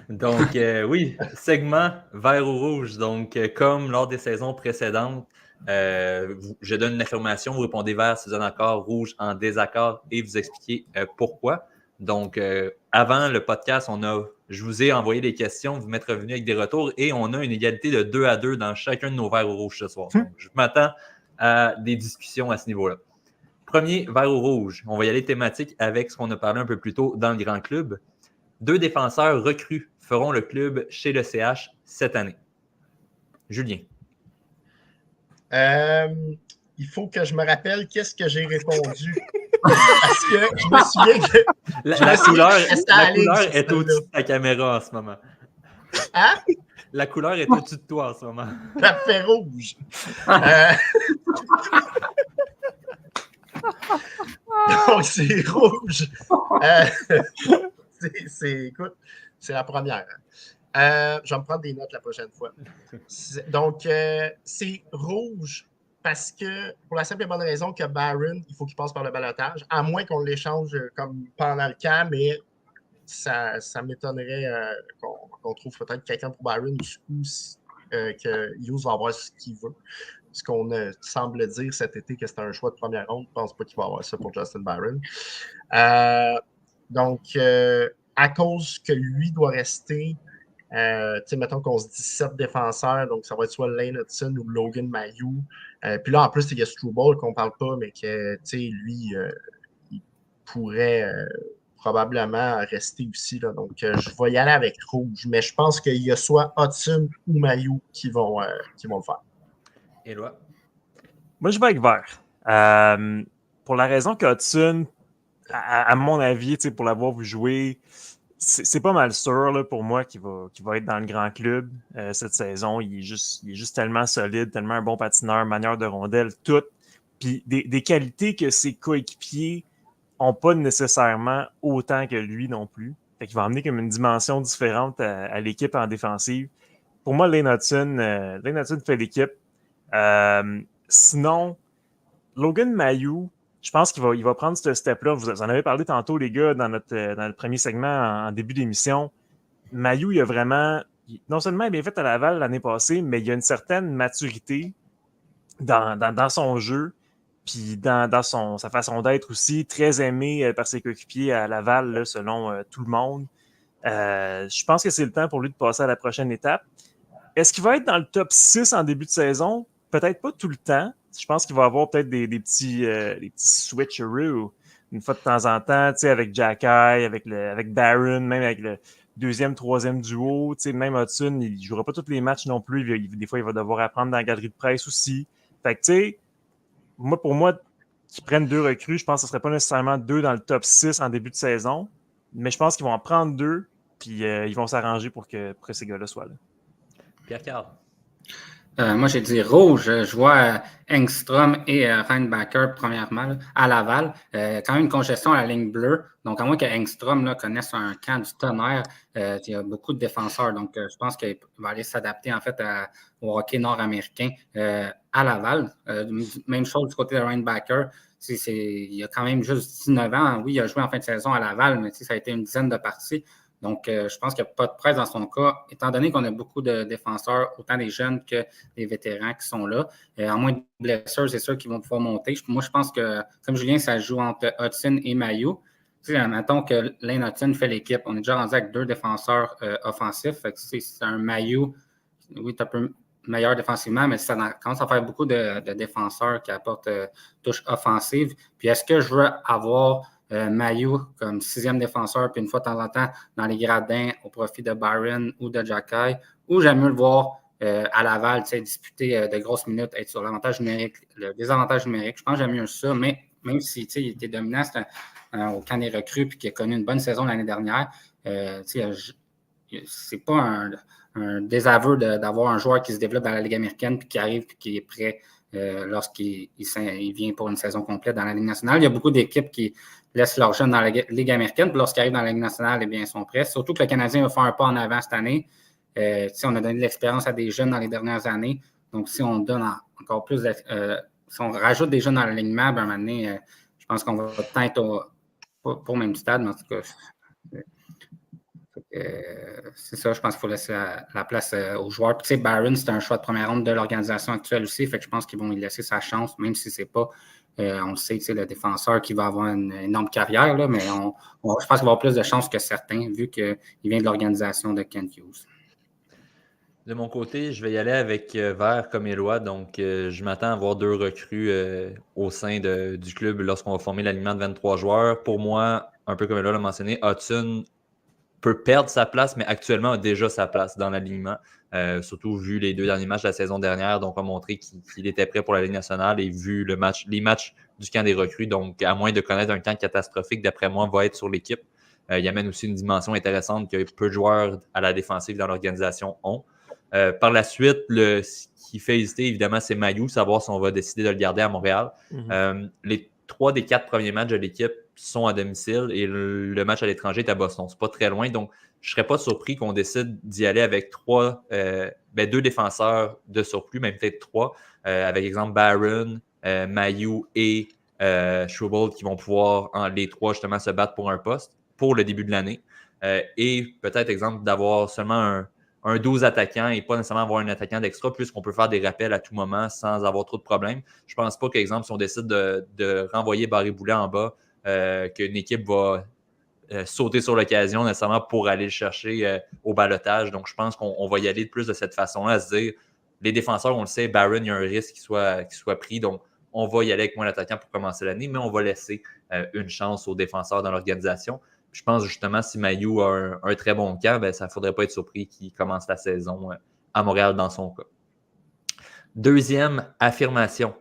Donc, oui, segment vert ou rouge. Donc, comme lors des saisons précédentes, je donne une affirmation, vous répondez vert si vous êtes en accord, rouge en désaccord et vous expliquez pourquoi. Donc, avant le podcast, je vous ai envoyé des questions, vous m'êtes revenu avec des retours et on a une égalité de 2-2 dans chacun de nos verts ou rouges ce soir. Donc, je m'attends à des discussions à ce niveau-là. Premier, vert ou rouge. On va y aller thématique avec ce qu'on a parlé un peu plus tôt dans le grand club. 2 défenseurs recrues feront le club chez le CH cette année. Julien. Il faut que je me rappelle qu'est-ce que j'ai répondu. Parce que je me souviens que... La couleur est au-dessus de ta caméra en ce moment. Hein? La couleur est au-dessus de toi en ce moment. Ça fait rouge. Donc, c'est rouge. Écoute, c'est la première. Je vais me prendre des notes la prochaine fois. Donc, c'est rouge parce que, pour la simple et bonne raison que Barron, il faut qu'il passe par le ballottage, à moins qu'on l'échange comme pendant le camp, mais ça m'étonnerait qu'on trouve peut-être quelqu'un pour Barron ou que Hughes va avoir ce qu'il veut. Ce qu'on semble dire cet été que c'était un choix de première ronde. Je ne pense pas qu'il va avoir ça pour Justin Barron. Donc, à cause que lui doit rester, mettons qu'on se dit 7 défenseurs, donc ça va être soit Lane Hudson ou Logan Mayou. Puis là, en plus, il y a Struble qu'on ne parle pas, mais que lui, il pourrait probablement rester aussi. Là. Donc, je vais y aller avec rouge, mais je pense qu'il y a soit Hudson ou Mayou qui vont le faire. Éloi? Moi, je vais avec vert. Pour la raison que Hudson, à mon avis, pour l'avoir vu jouer, c'est pas mal sûr là, pour moi qu'il va être dans le grand club cette saison. Il est juste tellement solide, tellement un bon patineur, manière de rondelle, tout. Puis des qualités que ses coéquipiers n'ont pas nécessairement autant que lui non plus. Fait qu'il va amener comme une dimension différente à l'équipe en défensive. Pour moi, Lane Hudson fait l'équipe. Sinon, Logan Mayou, je pense qu'il va prendre ce step-là. Vous en avez parlé tantôt, les gars, dans le premier segment en début d'émission. Mayou, il a vraiment... Non seulement il a bien fait à Laval l'année passée, mais il y a une certaine maturité dans son jeu, puis dans sa façon d'être aussi, très aimé par ses coéquipiers à Laval, là, selon tout le monde. Je pense que c'est le temps pour lui de passer à la prochaine étape. Est-ce qu'il va être dans le top 6 en début de saison? Peut-être pas tout le temps. Je pense qu'il va avoir peut-être des petits switcheroos une fois de temps en temps, avec Jacky, avec Barron, même avec le deuxième, troisième duo. Même Hudson, il ne jouera pas tous les matchs non plus. Des fois, il va devoir apprendre dans la galerie de presse aussi. Fait que, pour moi, qu'ils prennent 2 recrues, je pense que ce ne serait pas nécessairement 2 dans le top 6 en début de saison. Mais je pense qu'ils vont en prendre 2, puis ils vont s'arranger pour que ces gars-là soient là. Pierre-Carl? Moi, j'ai dit rouge. Je vois Engstrom et Reinbacher, premièrement, là, à Laval. Quand même une congestion à la ligne bleue. Donc, à moins que Engstrom là, connaisse un camp du tonnerre, il y a beaucoup de défenseurs. Donc, je pense qu'il va aller s'adapter, en fait, au hockey nord-américain à Laval. Même chose du côté de Reinbacher. Il a quand même juste 19 ans. Oui, il a joué en fin de saison à Laval, mais ça a été une dizaine de parties. Donc, je pense qu'il n'y a pas de presse dans son cas, étant donné qu'on a beaucoup de défenseurs, autant des jeunes que des vétérans qui sont là. En moins de blessures, c'est sûr qu'ils vont pouvoir monter. Moi, je pense que, comme Julien, ça joue entre Hudson et Mayou. Mettons que Lane Hudson fait l'équipe. On est déjà rendu avec 2 défenseurs offensifs. Fait que c'est un Mayou, oui, un peu meilleur défensivement, mais ça commence à faire beaucoup de défenseurs qui apportent touche offensive. Puis, est-ce que je veux avoir Mayou comme 6e défenseur, puis une fois de temps en temps dans les gradins au profit de Byron ou de Jacky, ou j'aime mieux le voir à Laval, disputer de grosses minutes, être sur l'avantage numérique, le désavantage numérique. Je pense que j'aime mieux ça, mais même si il était dominant au camp des recrues puis qu'il a connu une bonne saison l'année dernière, c'est pas un désaveu d'avoir un joueur qui se développe dans la Ligue américaine puis qui arrive puis qui est prêt lorsqu'il vient pour une saison complète dans la Ligue nationale. Il y a beaucoup d'équipes qui laissent leurs jeunes dans la Ligue américaine, puis lorsqu'ils arrivent dans la Ligue nationale, eh bien, ils sont prêts. Surtout que le Canadien va faire un pas en avant cette année. On a donné de l'expérience à des jeunes dans les dernières années. Donc, si on donne encore plus, si on rajoute des jeunes dans l'alignement, ben, à un moment donné, je pense qu'on va peut-être pas au même stade, mais en tout cas, C'est ça, je pense qu'il faut laisser la place aux joueurs. Puis, tu sais, Barron, c'est un choix de première ronde de l'organisation actuelle aussi, fait que je pense qu'ils vont lui laisser sa chance, même si c'est pas, on le sait, le défenseur qui va avoir une énorme carrière, là, mais je pense qu'il va avoir plus de chances que certains, vu qu'il vient de l'organisation de Kent Hughes. De mon côté, je vais y aller avec Vert comme Éloi. Donc, je m'attends à voir 2 recrues au sein du club lorsqu'on va former l'alignement de 23 joueurs. Pour moi, un peu comme Éloi l'a mentionné, Hudson peut perdre sa place, mais actuellement a déjà sa place dans l'alignement. Surtout vu les 2 derniers matchs de la saison dernière, donc a montré qu'il était prêt pour la Ligue nationale et vu les matchs du camp des recrues. Donc, à moins de connaître un camp catastrophique, d'après moi, va être sur l'équipe. Il amène aussi une dimension intéressante que peu de joueurs à la défensive dans l'organisation ont. Par la suite, ce qui fait hésiter, évidemment, c'est Mailloux, savoir si on va décider de le garder à Montréal. Les 3 des 4 premiers matchs de l'équipe sont à domicile et le match à l'étranger est à Boston. C'est pas très loin, donc je ne serais pas surpris qu'on décide d'y aller avec 2 défenseurs de surplus, même peut-être 3, avec exemple Barron, Mailloux et Struble qui vont pouvoir, les 3, justement, se battre pour un poste pour le début de l'année. Et peut-être, exemple, d'avoir seulement un 12 attaquants et pas nécessairement avoir un attaquant d'extra, puisqu'on peut faire des rappels à tout moment sans avoir trop de problèmes. Je pense pas qu'exemple, si on décide de renvoyer Barré-Boulet en bas, qu'une équipe va sauter sur l'occasion nécessairement pour aller le chercher au balotage. Donc, je pense qu'on va y aller plus de cette façon-là, à se dire, les défenseurs, on le sait, Barron, il y a un risque qu'il soit pris, donc on va y aller avec moins d'attaquants pour commencer l'année, mais on va laisser une chance aux défenseurs dans l'organisation. Je pense justement, si Mailloux a un très bon camp, ben, ça ne faudrait pas être surpris qu'il commence la saison à Montréal dans son cas. Deuxième affirmation.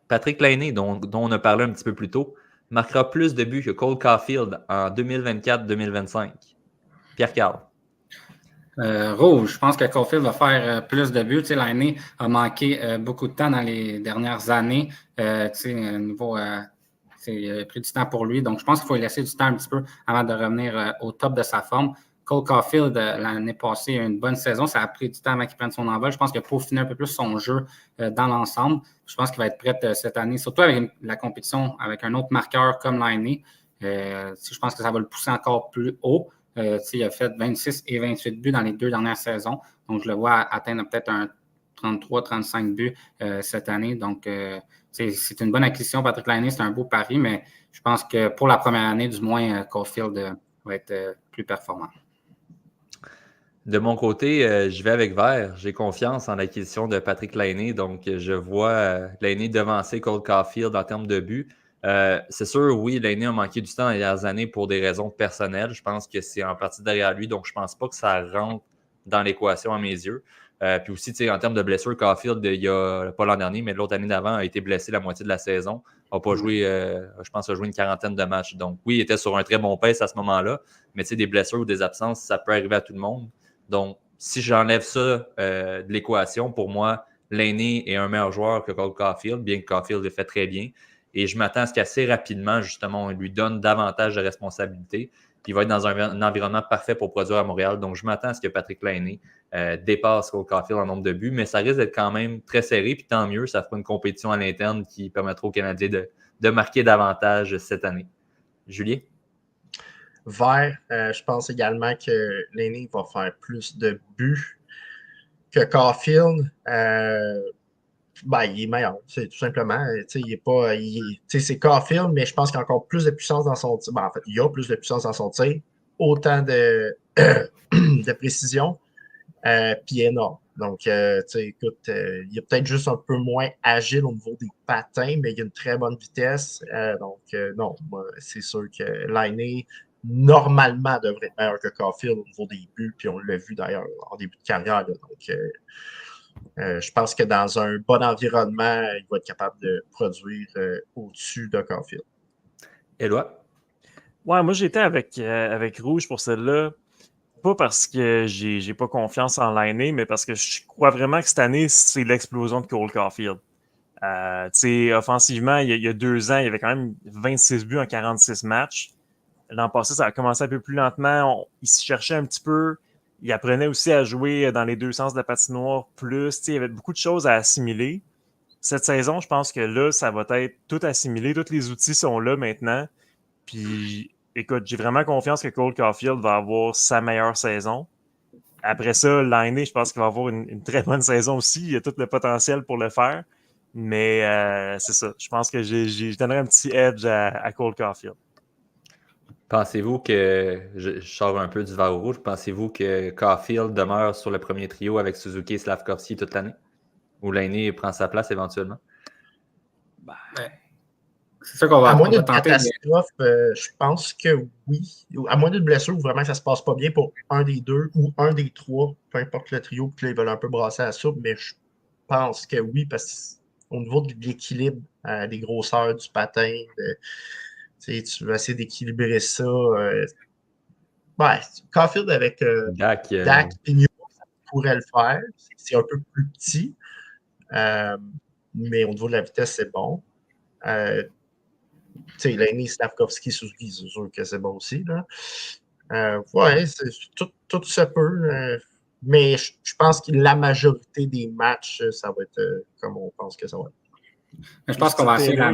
Patrick Laine, dont on a parlé un petit peu plus tôt, marquera plus de buts que Cole Caulfield en 2024-2025. Pierre-Carl. Rouge, je pense que Caulfield va faire plus de buts. Laine a manqué beaucoup de temps dans les dernières années. Niveau... il a pris du temps pour lui. Donc, je pense qu'il faut lui laisser du temps un petit peu avant de revenir au top de sa forme. Cole Caulfield, l'année passée, a eu une bonne saison. Ça a pris du temps avant qu'il prenne son envol. Je pense qu'il a peaufiné un peu plus son jeu dans l'ensemble. Je pense qu'il va être prêt cette année, surtout avec la compétition avec un autre marqueur comme Laine. Je pense que ça va le pousser encore plus haut. Il a fait 26 et 28 buts dans les 2 dernières saisons. Donc, je le vois atteindre peut-être un 33-35 buts cette année. Donc, c'est une bonne acquisition. Patrick Laine, c'est un beau pari, mais je pense que pour la première année, du moins, Caulfield va être plus performant. De mon côté, je vais avec Vert. J'ai confiance en l'acquisition de Patrick Laine. Donc, je vois Laine devancer Cole Caulfield en termes de buts. C'est sûr, oui, Laine a manqué du temps dans les dernières années pour des raisons personnelles. Je pense que c'est en partie derrière lui. Donc, je ne pense pas que ça rentre dans l'équation à mes yeux. Puis aussi, en termes de blessure, Caulfield, pas l'an dernier, mais l'autre année d'avant, a été blessé la moitié de la saison. N'a pas joué, je pense, a joué une 40aine de matchs. Donc, oui, il était sur un très bon pace à ce moment-là. Mais des blessures ou des absences, ça peut arriver à tout le monde. Donc, si j'enlève ça de l'équation, pour moi, Laine est un meilleur joueur que Cole Caulfield, bien que Caulfield le fait très bien. Et je m'attends à ce qu'assez rapidement, justement, on lui donne davantage de responsabilités. Puis il va être dans un environnement parfait pour produire à Montréal. Donc, je m'attends à ce que Patrick Laine dépasse Cole Caulfield en nombre de buts, mais ça risque d'être quand même très serré. Puis tant mieux, ça fera une compétition à l'interne qui permettra aux Canadiens de marquer davantage cette année. Julien? Vert, je pense également que Laine va faire plus de buts que Caulfield. Il est meilleur, c'est tout simplement. C'est Caulfield, mais je pense qu'il y a encore plus de puissance dans son tir. En fait, il y a plus de puissance dans son tir, autant de, de précision, puis énorme. Donc, écoute, il est peut-être juste un peu moins agile au niveau des patins, mais il a une très bonne vitesse. Non, c'est sûr que Laine, normalement, devrait être meilleur que Caulfield au niveau des buts, puis on l'a vu d'ailleurs en début de carrière. Donc, je pense que dans un bon environnement, il va être capable de produire au-dessus de Caulfield. Éloi? Ouais, moi j'étais avec Rouge pour celle-là. Pas parce que j'ai pas confiance en Laine, mais parce que je crois vraiment que cette année, c'est l'explosion de Cole Caulfield. Offensivement, il y a 2 ans, il y avait quand même 26 buts en 46 matchs. L'an passé, ça a commencé un peu plus lentement. Il se cherchait un petit peu. Il apprenait aussi à jouer dans les 2 sens de la patinoire plus. Il y avait beaucoup de choses à assimiler. Cette saison, je pense que là, ça va être tout assimilé. Tous les outils sont là maintenant. Puis écoute, j'ai vraiment confiance que Cole Caulfield va avoir sa meilleure saison. Après ça, l'année, je pense qu'il va avoir une très bonne saison aussi. Il a tout le potentiel pour le faire. Mais c'est ça. Je pense que je donnerais un petit edge à Cole Caulfield. Pensez-vous que, je sors un peu du verre rouge, pensez-vous que Caulfield demeure sur le premier trio avec Suzuki et Slavkovski toute l'année? Ou l'année prend sa place éventuellement? C'est sûr qu'on À va, moins on va d'une tenter. catastrophe, je pense que oui. À moins d'une blessure où vraiment que ça se passe pas bien pour un des deux ou un des trois, peu importe le trio, puis là, ils veulent un peu brasser la soupe, mais je pense que oui, parce qu'au niveau de l'équilibre, des grosseurs du patin, tu veux essayer d'équilibrer ça. Ouais, Caulfield avec Dak, Dak et Newell, ça pourrait le faire. C'est un peu plus petit, mais au niveau de la vitesse, c'est bon. L'année Slavkovski, Suzuki, c'est sûr que c'est bon aussi. Là. Ouais, tout se peut. Mais je pense que la majorité des matchs, ça va être comme on pense que ça va être. Mais je pense qu'on va essayer la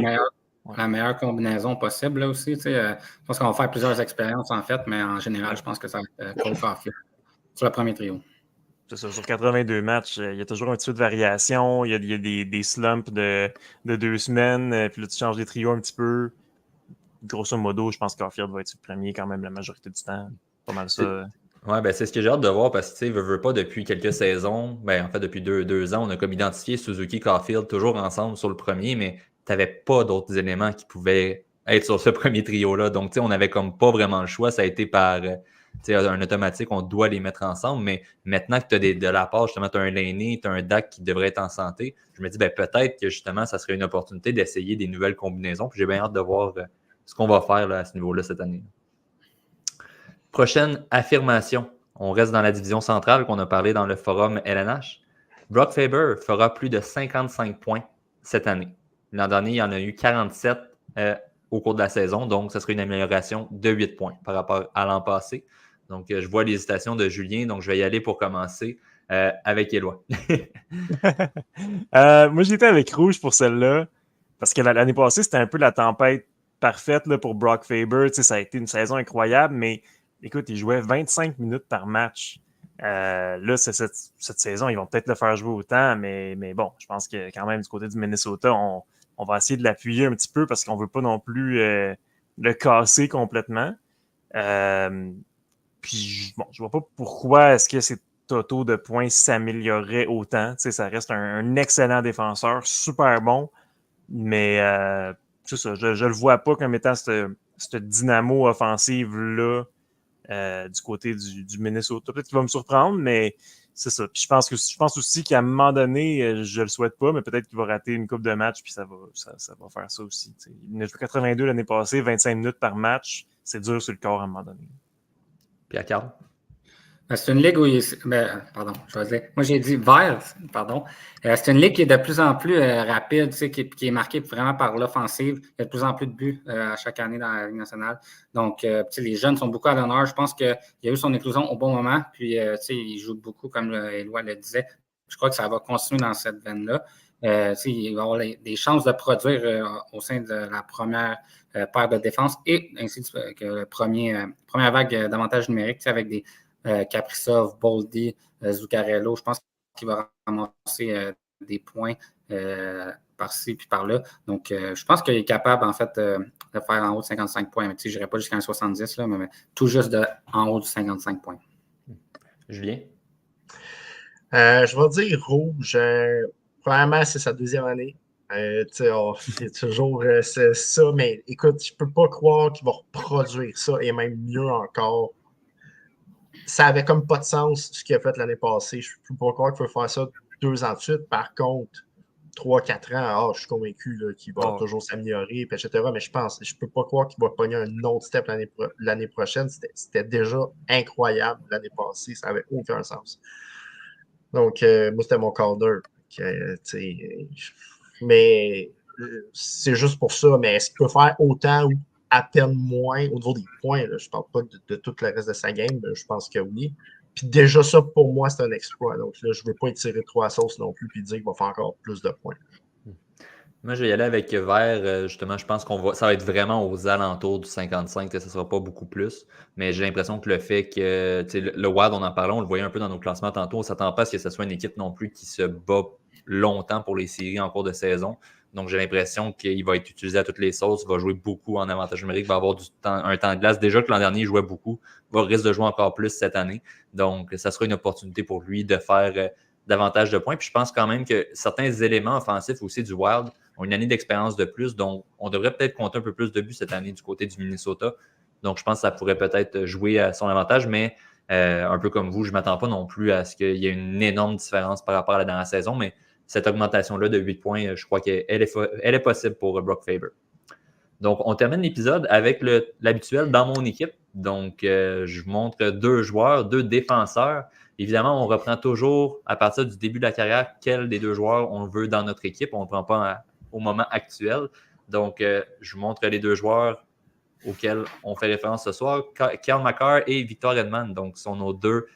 la meilleure combinaison possible là aussi. Je pense qu'on va faire plusieurs expériences en fait, mais en général, je pense que ça va être Cole Caulfield sur le premier trio. C'est ça, sur 82 matchs, il y a toujours un petit peu de variation. Il y a des slumps de 2 semaines. Puis là, tu changes les trios un petit peu. Grosso modo, je pense que Caulfield va être le premier quand même la majorité du temps. Pas mal ça. Ouais, ben c'est ce que j'ai hâte de voir parce que, tu sais, veut pas, depuis quelques saisons, ben en fait, depuis deux ans, on a comme identifié Suzuki et Caulfield toujours ensemble sur le premier, mais tu n'avais pas d'autres éléments qui pouvaient être sur ce premier trio-là. Donc, tu sais, on n'avait comme pas vraiment le choix. Ça a été par un automatique, on doit les mettre ensemble. Mais maintenant que tu as de la part, justement, tu as un Laney, tu as un Dak qui devrait être en santé, je me dis, ben peut-être que justement, ça serait une opportunité d'essayer des nouvelles combinaisons. Puis j'ai bien hâte de voir ce qu'on va faire là, à ce niveau-là cette année. Prochaine affirmation. On reste dans la division centrale qu'on a parlé dans le forum LNH. Brock Faber fera plus de 55 points cette année. L'an dernier, il y en a eu 47 au cours de la saison, donc ce serait une amélioration de 8 points par rapport à l'an passé. Donc, je vois l'hésitation de Julien, donc je vais y aller pour commencer avec Éloi. Moi, j'étais avec Rouge pour celle-là, parce que l'année passée, c'était un peu la tempête parfaite là, pour Brock Faber. Ça a été une saison incroyable, mais écoute, il jouait 25 minutes par match. Là, cette saison, ils vont peut-être le faire jouer autant, mais bon, je pense que quand même, du côté du Minnesota, on va essayer de l'appuyer un petit peu parce qu'on ne veut pas non plus le casser complètement. Puis, bon, je ne vois pas pourquoi est-ce que ses totaux de points s'amélioreraient autant. Ça reste un excellent défenseur, super bon, mais c'est ça, je ne le vois pas comme étant cette dynamo offensive-là du côté du Minnesota. Peut-être qu'il va me surprendre, mais c'est ça. Puis je pense aussi qu'à un moment donné, je le souhaite pas, mais peut-être qu'il va rater une coupe de match, puis ça va faire ça aussi. T'sais. Il a joué 82 l'année passée, 25 minutes par match. C'est dur sur le corps à un moment donné. Pierre-Carl? C'est une ligue où pardon, je vais dire. Moi, j'ai dit vert, pardon. C'est une ligue qui est de plus en plus rapide, qui est marquée vraiment par l'offensive. Il y a de plus en plus de buts à chaque année dans la Ligue nationale. Donc, les jeunes sont beaucoup à l'honneur. Je pense qu'il a eu son éclosion au bon moment. Puis, il joue beaucoup, comme Éloi le disait. Je crois que ça va continuer dans cette veine-là. Il va avoir des chances de produire au sein de la première paire de défense et ainsi que la première vague d'avantages numériques avec des Kaprizov, Boldy, Zuccarello. Je pense qu'il va ramasser des points par-ci puis par-là. Donc, je pense qu'il est capable, en fait, de faire en haut de 55 points. Mais je n'irai pas jusqu'à 70, là, mais tout juste en haut de 55 points. Julien? Je vais dire rouge. Premièrement, c'est sa deuxième année. C'est toujours ça, mais écoute, je peux pas croire qu'il va reproduire ça et même mieux encore. Ça avait comme pas de sens ce qu'il a fait l'année passée. Je peux pas croire qu'il faut faire ça 2 ans de suite. Par contre, 3-4 ans, je suis convaincu là, qu'il va toujours s'améliorer, etc. Mais je peux pas croire qu'il va pogner un autre step l'année prochaine. C'était déjà incroyable l'année passée. Ça n'avait aucun sens. Donc, moi, c'était mon corner. Mais c'est juste pour ça. Mais est-ce qu'il peut faire autant ou à peine moins au niveau des points? Là, je ne parle pas de tout le reste de sa game. Je pense que oui. Puis déjà, ça, pour moi, c'est un exploit. Donc là, je ne veux pas étirer trop à sauce non plus puis dire qu'il va faire encore plus de points. Moi, je vais y aller avec Vert. Justement, je pense ça va être vraiment aux alentours du 55, que ce ne sera pas beaucoup plus. Mais j'ai l'impression que le fait que le Wild, on en parlait, on le voyait un peu dans nos classements tantôt, on ne s'attend pas à ce que ce soit une équipe non plus qui se bat longtemps pour les séries en cours de saison. Donc, j'ai l'impression qu'il va être utilisé à toutes les sauces, va jouer beaucoup en avantage numérique, va avoir un temps de glace. Déjà que l'an dernier, il jouait beaucoup, risque de jouer encore plus cette année. Donc, ça sera une opportunité pour lui de faire davantage de points. Puis je pense quand même que certains éléments offensifs aussi du Wild ont une année d'expérience de plus, donc on devrait peut-être compter un peu plus de buts cette année du côté du Minnesota. Donc je pense que ça pourrait peut-être jouer à son avantage, mais un peu comme vous, je ne m'attends pas non plus à ce qu'il y ait une énorme différence par rapport à la dernière saison, mais cette augmentation-là de 8 points, je crois qu'elle est possible pour Brock Faber. Donc, on termine l'épisode avec l'habituel dans mon équipe. Donc, je vous montre 2 joueurs, 2 défenseurs. Évidemment, on reprend toujours à partir du début de la carrière quel des 2 joueurs on veut dans notre équipe. On ne prend pas au moment actuel. Donc, je vous montre les 2 joueurs auxquels on fait référence ce soir. Cale Makar et Victor Hedman. Donc, ce sont nos 2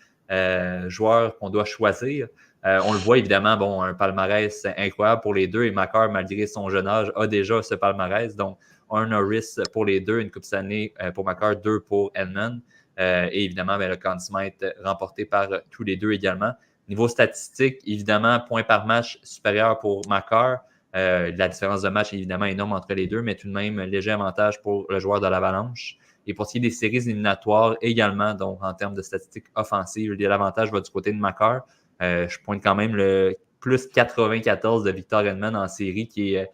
joueurs qu'on doit choisir. On le voit évidemment, un palmarès incroyable pour les 2. Et Makar, malgré son jeune âge, a déjà ce palmarès. Donc, un Norris pour les 2, une Coupe Stanley pour Makar, 2 pour Hedman. Et évidemment, le Conn Smythe remporté par tous les 2 également. Niveau statistique, évidemment, points par match supérieur pour Makar. La différence de match est évidemment énorme entre les 2, mais tout de même, léger avantage pour le joueur de l'Avalanche. Et pour ce qui est des séries éliminatoires également, donc en termes de statistiques offensives, l'avantage va du côté de Makar. Je pointe quand même le plus 94 de Victor Hedman en série, qui est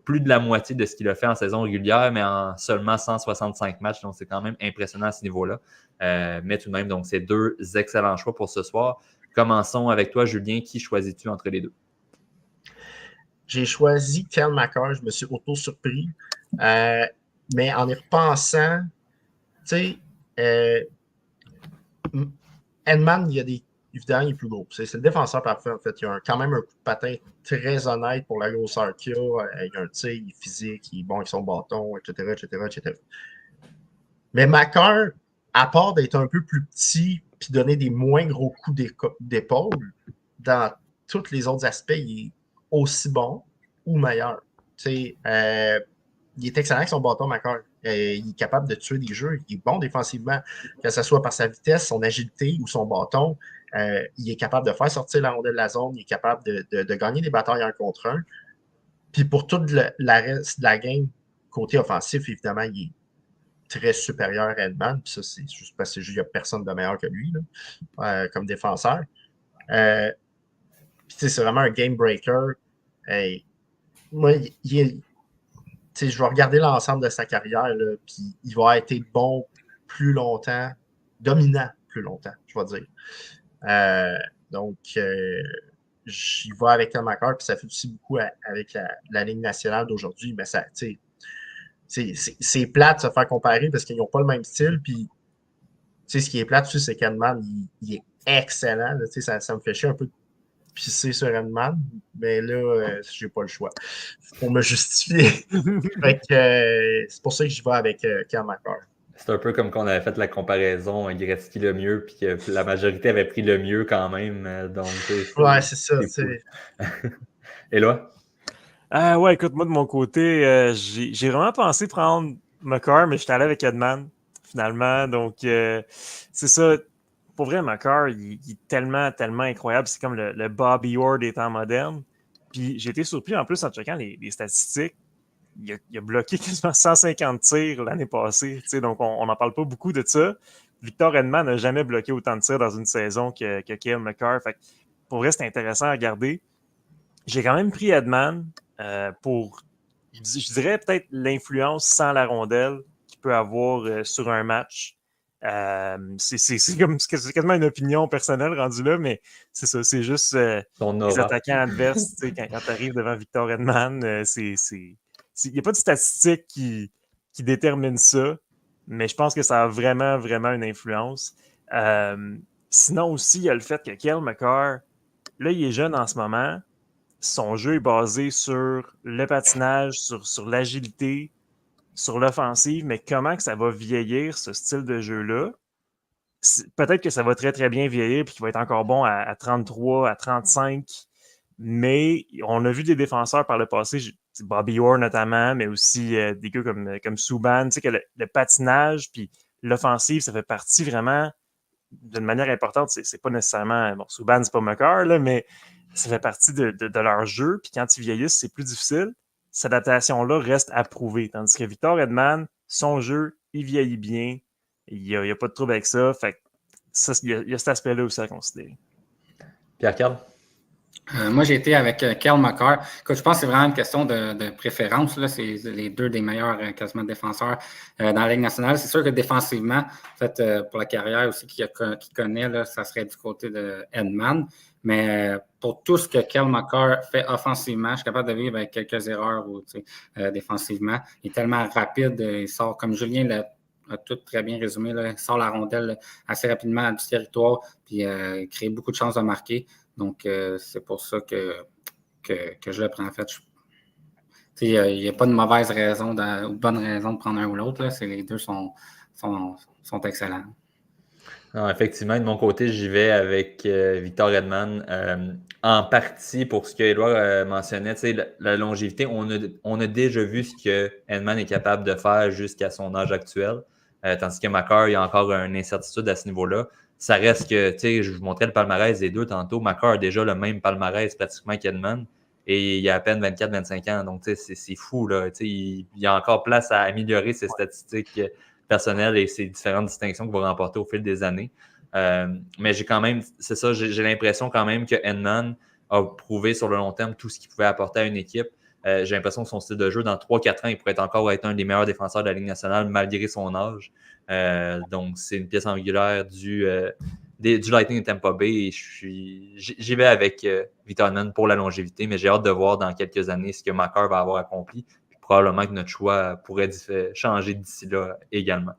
plus de la moitié de ce qu'il a fait en saison régulière, mais en seulement 165 matchs. Donc, c'est quand même impressionnant à ce niveau-là. Mais tout de même, donc, c'est 2 excellents choix pour ce soir. Commençons avec toi, Julien. Qui choisis-tu entre les 2? J'ai choisi Cale Makar. Je me suis auto-surpris. Mais en y repensant, tu sais, Hedman, évidemment, il est plus gros. C'est le défenseur parfait, en fait. Il a quand même un coup de patin très honnête pour la grosseur qu'il a. Il a un tir, il est physique, il est bon avec son bâton, etc., etc., etc. Mais Makar, à part d'être un peu plus petit puis donner des moins gros coups d'épaule, dans tous les autres aspects, il est aussi bon ou meilleur. Il est excellent avec son bâton, Makar. Il est capable de tuer des jeux. Il est bon défensivement, que ce soit par sa vitesse, son agilité ou son bâton. Il est capable de faire sortir la rondelle de la zone. Il est capable de gagner des batailles 1 contre 1. Puis pour tout le reste de la game, côté offensif, évidemment, il est très supérieur à Hedman. Puis ça, c'est juste parce qu'il n'y a personne de meilleur que lui là, comme défenseur. Puis c'est vraiment un game breaker. Moi, je vais regarder l'ensemble de sa carrière, là, puis il va être bon plus longtemps, dominant plus longtemps, je vais dire. Donc, j'y vais avec Cale Makar, puis ça fait aussi beaucoup avec la Ligue nationale d'aujourd'hui, mais ça, c'est plate de se faire comparer parce qu'ils n'ont pas le même style, puis ce qui est plate aussi, c'est qu'Hedman, il est excellent, là, ça me fait chier un peu de pisser sur Hedman, mais là, j'ai pas le choix pour me justifier. Fait que, c'est pour ça que j'y vais avec Cale Makar. C'est un peu comme qu'on avait fait la comparaison Gretzky le mieux, puis que la majorité avait pris le mieux quand même. Donc, ouais, c'est ça. Et là? Ouais, écoute, moi de mon côté, j'ai vraiment pensé prendre Makar, mais j'étais allé avec Hedman, finalement. Donc, c'est ça. Pour vrai, Makar, il est tellement, tellement incroyable. C'est comme le Bobby Orr des temps modernes. Puis j'ai été surpris en plus en checkant les statistiques. Il a bloqué quasiment 150 tirs l'année passée. Donc, on n'en parle pas beaucoup de ça. Victor Hedman n'a jamais bloqué autant de tirs dans une saison que Cale Makar. Fait que, pour vrai, c'est intéressant à regarder. J'ai quand même pris Hedman pour, je dirais, peut-être l'influence sans la rondelle qu'il peut avoir sur un match. C'est quasiment une opinion personnelle rendue là, mais c'est ça, c'est juste les attaquants adverses. Quand tu arrives devant Victor Hedman, il n'y a pas de statistique qui détermine ça, mais je pense que ça a vraiment, vraiment une influence. Sinon aussi, il y a le fait que Cale Makar, là, il est jeune en ce moment. Son jeu est basé sur le patinage, sur l'agilité, sur l'offensive, mais comment que ça va vieillir, ce style de jeu-là? Peut-être que ça va très, très bien vieillir et qu'il va être encore bon à 33, à 35, mais on a vu des défenseurs par le passé. Bobby Orr notamment, mais aussi des gars comme Subban, que le patinage puis l'offensive, ça fait partie vraiment d'une manière importante. C'est pas nécessairement... Bon, Subban, c'est pas Makar, là, mais ça fait partie de leur jeu. Puis quand ils vieillissent, c'est plus difficile. Cette adaptation-là reste approuvée. Tandis que Victor Edman, son jeu, il vieillit bien. Il n'y a pas de trouble avec ça. Fait que ça, il y a cet aspect-là aussi à considérer. Pierre-Carl? Moi, j'ai été avec Cale Makar. Écoute, je pense que c'est vraiment une question de préférence. Là. C'est les deux des meilleurs quasiment défenseurs dans la Ligue nationale. C'est sûr que défensivement, en fait, pour la carrière aussi qu'il connaît, là, ça serait du côté de Edman. Mais pour tout ce que Cale Makar fait offensivement, je suis capable de vivre avec quelques erreurs défensivement. Il est tellement rapide, il sort, comme Julien a tout très bien résumé, là, il sort la rondelle assez rapidement du territoire, puis il crée beaucoup de chances de marquer. Donc, c'est pour ça que je le prends. En fait, il n'y a pas de mauvaise raison ou de bonne raison de prendre un ou l'autre. Les deux sont excellents. Non, effectivement, de mon côté, j'y vais avec Victor Edman. En partie, pour ce que Édouard mentionnait, la longévité, on a déjà vu ce que Edman est capable de faire jusqu'à son âge actuel. Tandis que Makar, il y a encore une incertitude à ce niveau-là. Ça reste que, je vous montrais le palmarès des deux tantôt. Makar a déjà le même palmarès pratiquement qu'Edman. Et il a à peine 24-25 ans. Donc, c'est fou. Là. Il y a encore place à améliorer ses statistiques personnelles et ses différentes distinctions qu'il va remporter au fil des années. Mais j'ai quand même, c'est ça, j'ai l'impression quand même que Edman a prouvé sur le long terme tout ce qu'il pouvait apporter à une équipe. J'ai l'impression que son style de jeu, dans 3-4 ans, il pourrait encore être un des meilleurs défenseurs de la Ligue nationale malgré son âge. Donc, c'est une pièce angulaire du Lightning de Tampa Bay. Et j'y vais avec Victor Edman pour la longévité, mais j'ai hâte de voir dans quelques années ce que Makar va avoir accompli. Puis probablement que notre choix pourrait changer d'ici là également.